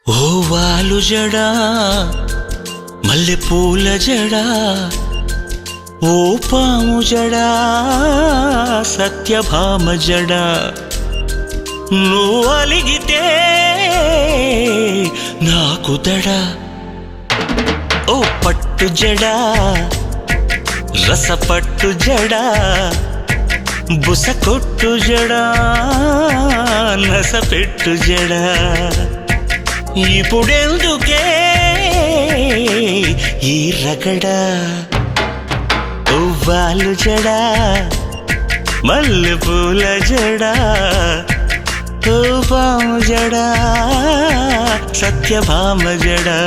ఓ వాలు జడా మల్లె పూల జడా ఓ పాము జడా సత్యభామ జడా నువ్వు అలిగితే నాకు దడా ఓ పట్టు జడా రసపట్టు జడా బుసకొట్టు జడా నసపెట్టు జడా ఇప్పుడెందుకే ఈ రగడా వాలు జడా మల్లె పూల జడా ఓ పాము జడా సత్యభామ జడా